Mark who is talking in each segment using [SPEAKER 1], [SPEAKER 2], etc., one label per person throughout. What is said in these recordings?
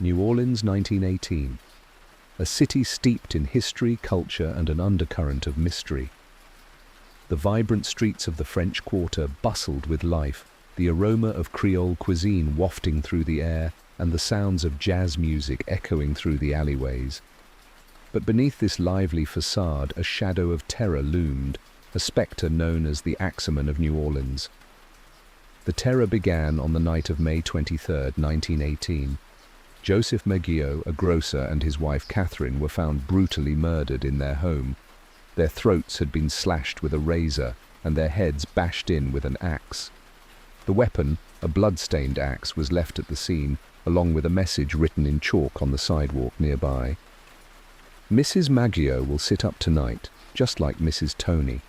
[SPEAKER 1] New Orleans, 1918. A city steeped in history, culture, and an undercurrent of mystery. The vibrant streets of the French Quarter bustled with life, the aroma of Creole cuisine wafting through the air, and the sounds of jazz music echoing through the alleyways. But beneath this lively facade, a shadow of terror loomed, a spectre known as the Axeman of New Orleans. The terror began on the night of May 23, 1918. Joseph Maguillot, a grocer, and his wife Catherine were found brutally murdered in their home. Their throats had been slashed with a razor and their heads bashed in with an axe. The weapon, a blood-stained axe, was left at the scene, along with a message written in chalk on the sidewalk nearby. Mrs. Maguillot will sit up tonight, just like Mrs. Tony.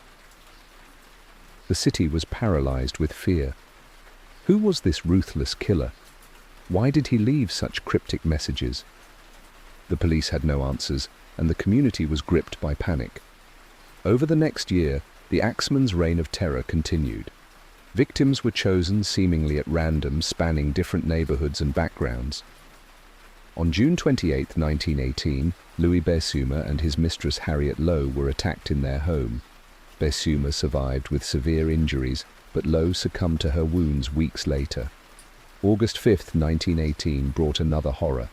[SPEAKER 1] The city was paralyzed with fear. Who was this ruthless killer? Why did he leave such cryptic messages? The police had no answers, and the community was gripped by panic. Over the next year, the Axeman's reign of terror continued. Victims were chosen seemingly at random, spanning different neighborhoods and backgrounds. On June 28, 1918, Louis Bessumer and his mistress Harriet Lowe were attacked in their home. Bessumer survived with severe injuries, but Lowe succumbed to her wounds weeks later. August 5, 1918 brought another horror.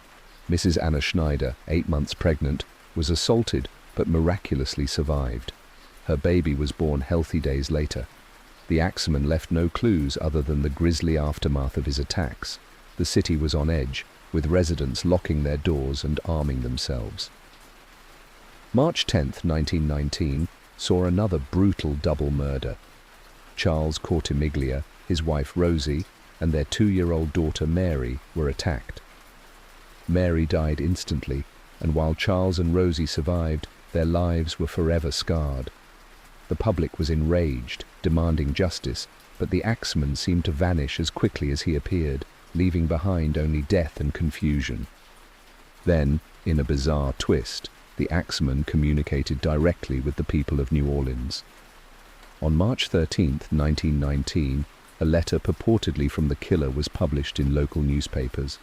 [SPEAKER 1] Mrs. Anna Schneider, 8 months pregnant, was assaulted but miraculously survived. Her baby was born healthy days later. The Axeman left no clues other than the grisly aftermath of his attacks. The city was on edge, with residents locking their doors and arming themselves. March 10, 1919 saw another brutal double murder. Charles Cortimiglia, his wife Rosie, and their 2-year-old daughter Mary were attacked. Mary died instantly, and while Charles and Rosie survived, their lives were forever scarred. The public was enraged, demanding justice, but the Axeman seemed to vanish as quickly as he appeared, leaving behind only death and confusion. Then, in a bizarre twist, the Axeman communicated directly with the people of New Orleans. On March 13, 1919, a letter purportedly from the killer was published in local newspapers.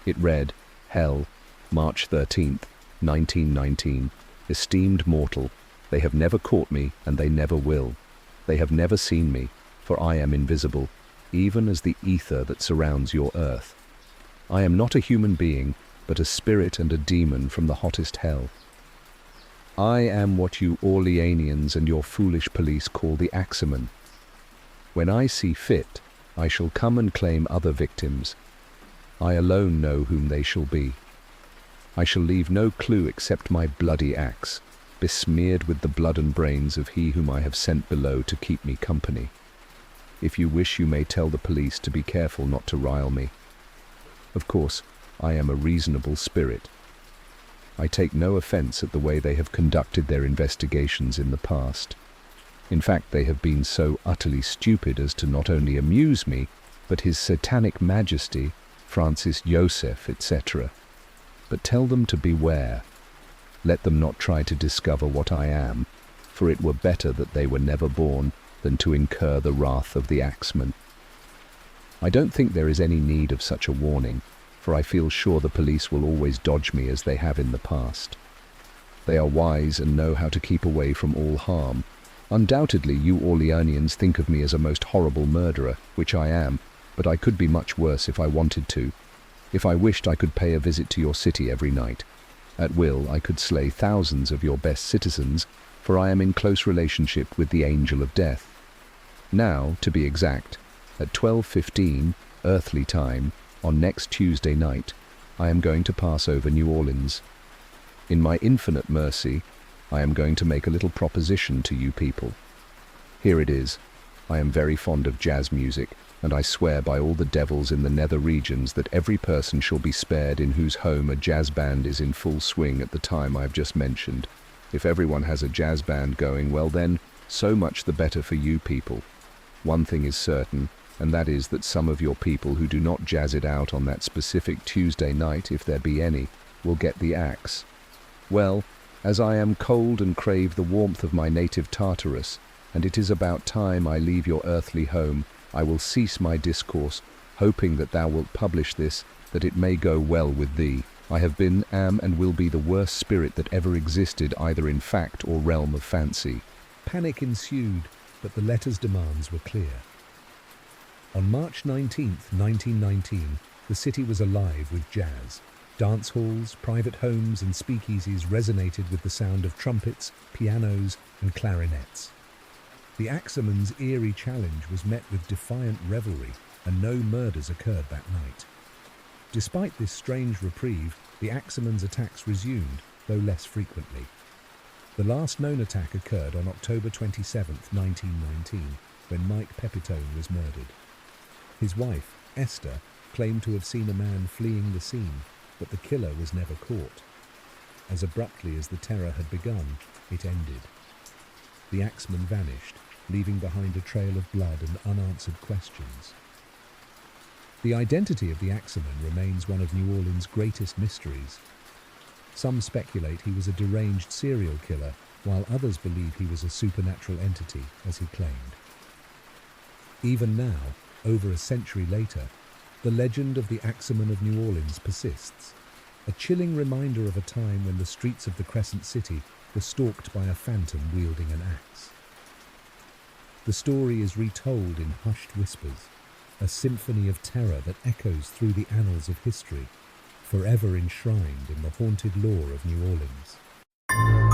[SPEAKER 1] It read, "Hell, March 13, 1919. Esteemed mortal, they have never caught me and they never will. They have never seen me, for I am invisible, even as the ether that surrounds your earth. I am not a human being, but a spirit and a demon from the hottest hell. I am what you Orleanians and your foolish police call the Axeman. When I see fit, I shall come and claim other victims. I alone know whom they shall be. I shall leave no clue except my bloody axe, besmeared with the blood and brains of he whom I have sent below to keep me company. If you wish, you may tell the police to be careful not to rile me. Of course, I am a reasonable spirit. I take no offense at the way they have conducted their investigations in the past. In fact, they have been so utterly stupid as to not only amuse me, but His Satanic Majesty, Francis Joseph, etc. But tell them to beware. Let them not try to discover what I am, for it were better that they were never born than to incur the wrath of the Axeman. I don't think there is any need of such a warning, for I feel sure the police will always dodge me as they have in the past. They are wise and know how to keep away from all harm. Undoubtedly, you Orleanians think of me as a most horrible murderer, which I am, but I could be much worse if I wanted to. If I wished, I could pay a visit to your city every night. At will, I could slay thousands of your best citizens, for I am in close relationship with the Angel of Death. Now, to be exact, at 12:15 earthly time, on next Tuesday night, I am going to pass over New Orleans. In my infinite mercy, I am going to make a little proposition to you people. Here it is. I am very fond of jazz music, and I swear by all the devils in the nether regions that every person shall be spared in whose home a jazz band is in full swing at the time I have just mentioned. If everyone has a jazz band going, well then, so much the better for you people. One thing is certain, and that is that some of your people who do not jazz it out on that specific Tuesday night, if there be any, will get the axe. Well, as I am cold and crave the warmth of my native Tartarus, and it is about time I leave your earthly home, I will cease my discourse, hoping that thou wilt publish this that it may go well with thee. I have been, am, and will be the worst spirit that ever existed, either in fact or realm of fancy.
[SPEAKER 2] Panic ensued, but the letter's demands were clear. On March 19, 1919, the city was alive with jazz. Dance halls, private homes and speakeasies resonated with the sound of trumpets, pianos and clarinets. The Axeman's eerie challenge was met with defiant revelry, and no murders occurred that night. Despite this strange reprieve, the Axeman's attacks resumed, though less frequently. The last known attack occurred on October 27, 1919, when Mike Pepitone was murdered. His wife, Esther, claimed to have seen a man fleeing the scene, but the killer was never caught. As abruptly as the terror had begun, it ended. The Axeman vanished, leaving behind a trail of blood and unanswered questions. The identity of the Axeman remains one of New Orleans' greatest mysteries. Some speculate he was a deranged serial killer, while others believe he was a supernatural entity, as he claimed. Even now, over a century later, the legend of the Axeman of New Orleans persists, a chilling reminder of a time when the streets of the Crescent City were stalked by a phantom wielding an axe. The story is retold in hushed whispers, a symphony of terror that echoes through the annals of history, forever enshrined in the haunted lore of New Orleans.